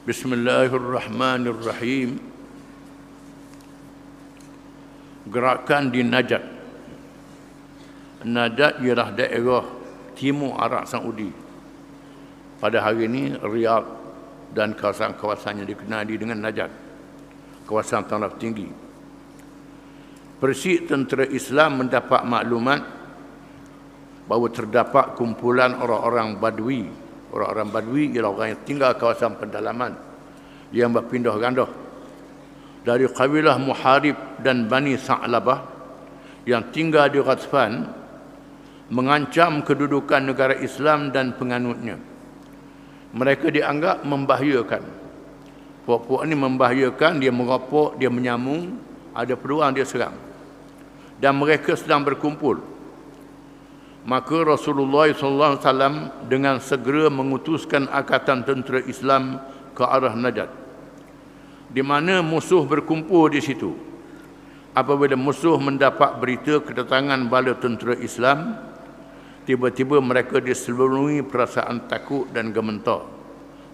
Bismillahirrahmanirrahim. Gerakan di Najd. Najd ialah daerah timur Arab Saudi. Pada hari ini Riyadh dan kawasan-kawasan yang dikenali dengan Najd, kawasan taraf tinggi. Persik tentera Islam mendapat maklumat bahawa terdapat kumpulan orang-orang Badui. Orang-orang Badui ialah orang yang tinggal kawasan pedalaman yang berpindah gandah dari kabilah Muharib dan Bani Sa'labah yang tinggal di Ghatfan, mengancam kedudukan negara Islam dan penganutnya. Mereka dianggap membahayakan. Puak-puak ini membahayakan, dia meropok, dia menyamung, ada peluang dia serang. Dan mereka sedang berkumpul. Maka Rasulullah SAW dengan segera mengutuskan angkatan tentera Islam ke arah Najd, di mana musuh berkumpul di situ. Apabila musuh mendapat berita kedatangan bala tentera Islam, tiba-tiba mereka diselubungi perasaan takut dan gemetar.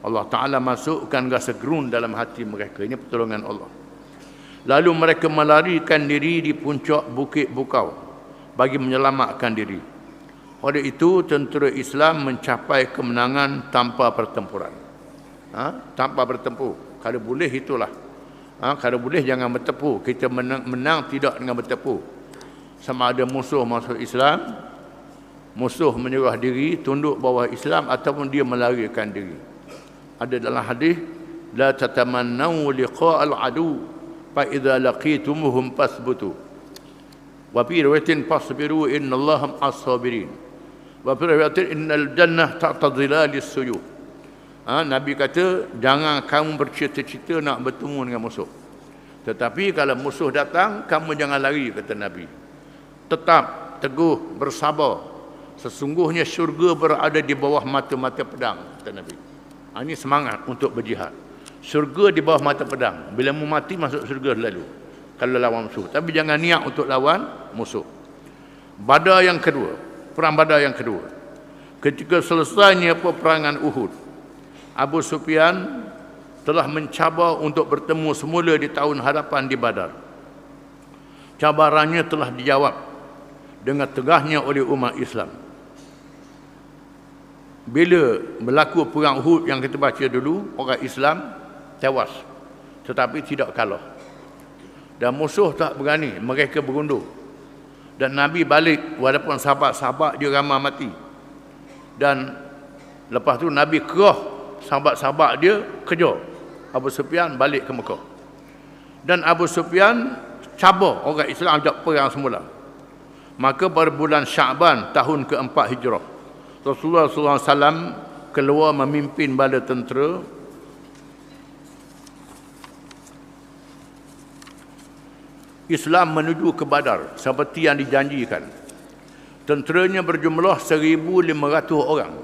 Allah Ta'ala masukkan rasa gerun dalam hati mereka. Ini pertolongan Allah. Lalu mereka melarikan diri di puncak Bukit Bukau bagi menyelamatkan diri. Oleh itu, tentera Islam mencapai kemenangan tanpa pertempuran. Tanpa bertempur. Kalau boleh, itulah. Kalau boleh, jangan bertempur. Kita menang tidak dengan bertempur. Sama ada musuh masuk Islam, musuh menyerah diri, tunduk bawah Islam, ataupun dia melarikan diri. Ada dalam hadis, la tatamannau liqa'al adu fa idza laqitumuhum fasbutu. Wa fi riwayatin fasbiru innallaha as-sabirin. Wa fi riwayatin innal jannah ta'ta dhilalis suyuf. Nabi kata, jangan kamu bercita-cita nak bertemu dengan musuh. Tetapi kalau musuh datang, kamu jangan lari, kata Nabi. Tetap teguh, bersabar. Sesungguhnya syurga berada di bawah mata-mata pedang, kata Nabi. Ini semangat untuk berjihad. Syurga di bawah mata pedang. Bila mu mati, masuk syurga lalu, kalau lawan musuh. Tapi jangan niat untuk lawan musuh. Badar yang kedua, perang Badar yang kedua. Ketika selesainya peperangan Uhud, Abu Sufyan telah mencabar untuk bertemu semula di tahun hadapan di Badar. Cabarannya telah dijawab dengan tegahnya oleh umat Islam. Bila berlaku perang Uhud yang kita baca dulu, orang Islam tewas, tetapi tidak kalah. Dan musuh tak berani, mereka berundur. Dan Nabi balik, walaupun sahabat-sahabat dia ramai mati. Dan lepas tu Nabi kerah sahabat-sahabat dia, kejar Abu Sufyan balik ke Mekah. Dan Abu Sufyan cabar orang Islam ajak perang semula. Maka pada bulan Sya'ban tahun keempat Hijrah, Rasulullah SAW keluar memimpin bala tentera Islam menuju ke Badar seperti yang dijanjikan. Tenteranya berjumlah 1,500 orang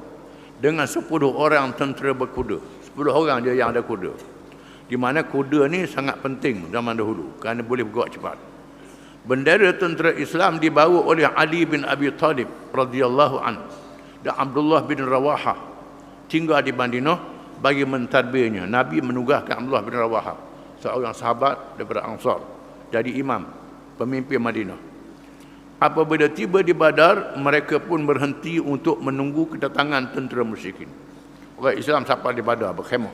dengan 10 orang tentera berkuda. 10 orang dia yang ada kuda. Di mana kuda ni sangat penting zaman dahulu kerana boleh bergerak cepat. Bendera tentera Islam dibawa oleh Ali bin Abi Talib radhiyallahu anhu dan Abdullah bin Rawahah, tinggal di Madinah bagi mentadbirnya. Nabi menugaskan Abdullah bin Rawahah, seorang sahabat daripada Ansar, jadi imam, pemimpin Madinah. Apabila tiba di Badar, mereka pun berhenti untuk menunggu kedatangan tentera musyrikin. Orang Islam sampai di Badar berkhemah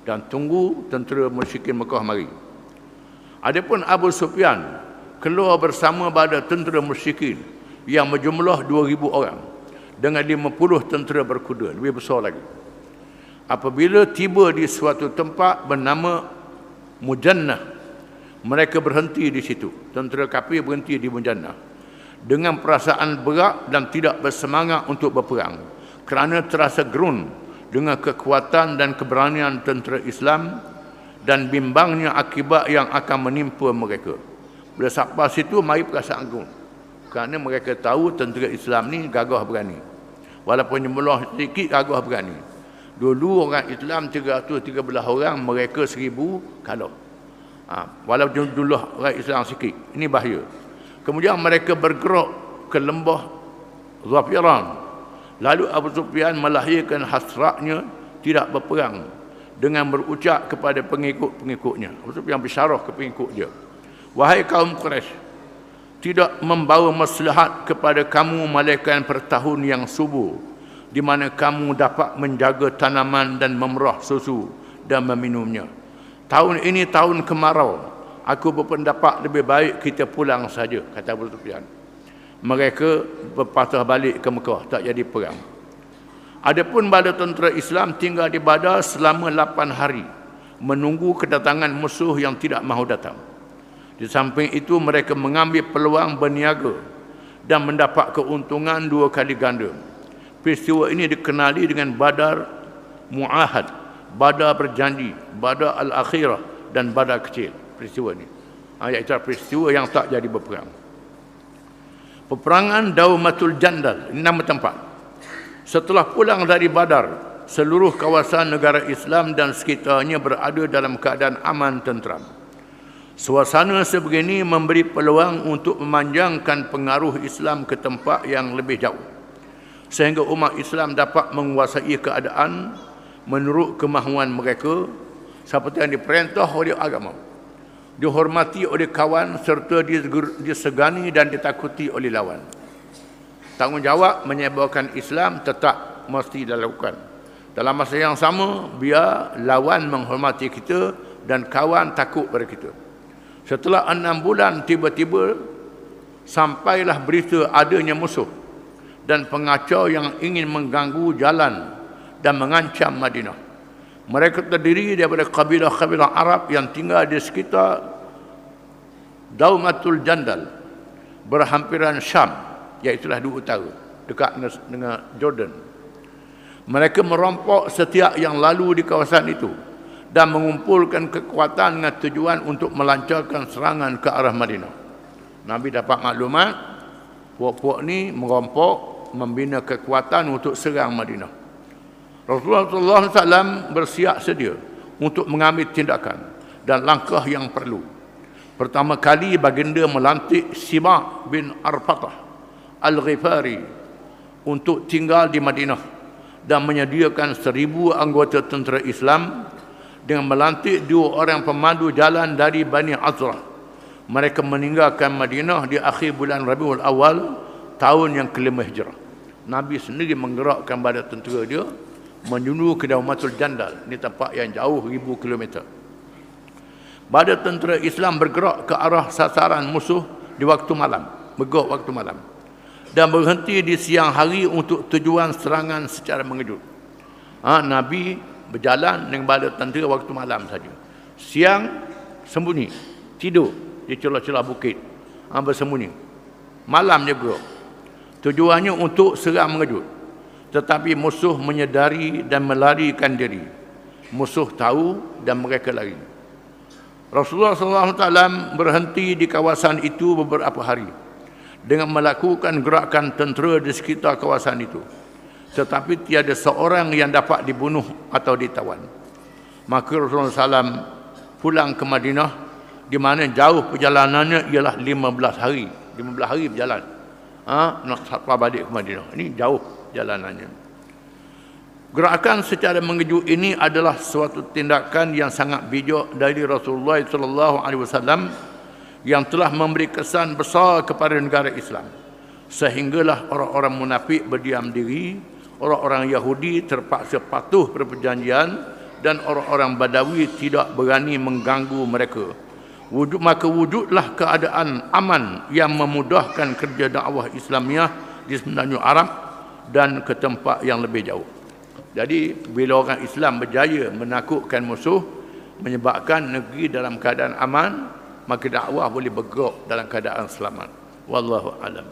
dan tunggu tentera musyrikin Mekah mari. Adapun Abu Sufyan keluar bersama pada tentera musyrikin yang berjumlah 2,000 orang dengan 50 tentera berkuda, lebih besar lagi. Apabila tiba di suatu tempat bernama Mujannah, mereka berhenti di situ. Tentera kafir berhenti di Mujannah dengan perasaan berat dan tidak bersemangat untuk berperang kerana terasa gerun dengan kekuatan dan keberanian tentera Islam dan bimbangnya akibat yang akan menimpa mereka. Bila sampai situ, mari perasaan gerun kerana mereka tahu tentera Islam ni gagah berani. Walaupun jumlah sedikit, gagah berani. Dulu orang Islam 313 orang, mereka 1,000 kalah. Walaupun jumlah orang Islam sikit, ini bahaya. Kemudian mereka bergerak ke lembah Zafiran. Lalu Abu Sufyan melahirkan hasratnya tidak berperang dengan berucap kepada pengikut-pengikutnya, maksud yang bisyarah ke pengikut dia, wahai kaum Quraisy, tidak membawa maslahat kepada kamu melainkan bertahun yang subur, di mana kamu dapat menjaga tanaman dan memerah susu dan meminumnya. Tahun ini tahun kemarau, aku berpendapat lebih baik kita pulang saja, kata Abu Sufyan. Mereka berpatah balik ke Mekah, tak jadi perang. Adapun bala tentera Islam tinggal di Badar selama 8 hari, menunggu kedatangan musuh yang tidak mahu datang. Di samping itu, mereka mengambil peluang berniaga dan mendapat keuntungan 2 kali ganda. Peristiwa ini dikenali dengan Badar Mu'ahad, Badar berjanji, Badar al-akhirah dan Badar kecil. Peristiwa ini, iaitu peristiwa yang tak jadi berperang. Peperangan Daumatul Jandal, ini nama tempat. Setelah pulang dari Badar, seluruh kawasan negara Islam dan sekitarnya berada dalam keadaan aman tentram. Suasana sebegini memberi peluang untuk memanjangkan pengaruh Islam ke tempat yang lebih jauh, sehingga umat Islam dapat menguasai keadaan menurut kemahuan mereka, seperti yang diperintah oleh agama, dihormati oleh kawan serta disegani dan ditakuti oleh lawan. Tanggungjawab menyebarkan Islam tetap mesti dilakukan. Dalam masa yang sama, biar lawan menghormati kita dan kawan takut pada kita. Setelah 6 bulan, tiba-tiba sampailah berita adanya musuh dan pengacau yang ingin mengganggu jalan dan mengancam Madinah. Mereka terdiri daripada kabilah-kabilah Arab yang tinggal di sekitar Daumatul Jandal, berhampiran Syam, iaitulah di utara, dekat dengan Jordan. Mereka merompok setiap yang lalu di kawasan itu dan mengumpulkan kekuatan dengan tujuan untuk melancarkan serangan ke arah Madinah. Nabi dapat maklumat, puak-puak ni merompok, membina kekuatan untuk serang Madinah. Rasulullah SAW bersiap sedia untuk mengambil tindakan dan langkah yang perlu. Pertama kali baginda melantik Simak bin Arfatah Al-Ghifari untuk tinggal di Madinah dan menyediakan 1,000 anggota tentera Islam dengan melantik 2 orang pemandu jalan dari Bani Azrah. Mereka meninggalkan Madinah di akhir bulan Rabiul Awal tahun yang ke-5 Hijrah. Nabi sendiri menggerakkan bala tentera dia menuju ke Daumatul Jandal. Ini tempat yang jauh 1,000 kilometer. Bala tentera Islam bergerak ke arah sasaran musuh di waktu malam, bergerak waktu malam, dan berhenti di siang hari untuk tujuan serangan secara mengejut. Nabi berjalan dengan bala tentera waktu malam saja. Siang sembunyi, tidur di celah-celah bukit, bersembunyi. Malam dia bergerak. Tujuannya untuk serang mengejut. Tetapi musuh menyedari dan melarikan diri. Musuh tahu dan mereka lari. Rasulullah SAW berhenti di kawasan itu beberapa hari dengan melakukan gerakan tentera di sekitar kawasan itu. Tetapi tiada seorang yang dapat dibunuh atau ditawan. Maka Rasulullah SAW pulang ke Madinah, di mana jauh perjalanannya ialah 15 hari. 15 hari berjalan. Nak sampai balik ke Madinah. Ini jauh jalanannya. Gerakan secara mengejut ini adalah suatu tindakan yang sangat bijak dari Rasulullah SAW yang telah memberi kesan besar kepada negara Islam, sehinggalah orang-orang munafik berdiam diri, orang-orang Yahudi terpaksa patuh pada perjanjian, dan orang-orang Badawi tidak berani mengganggu mereka. Maka wujudlah keadaan aman yang memudahkan kerja dakwah Islamiah di semenanjung Arab dan ke tempat yang lebih jauh. Jadi bila orang Islam berjaya menakutkan musuh, menyebabkan negeri dalam keadaan aman, maka dakwah boleh bergerak dalam keadaan selamat. Wallahu a'lam.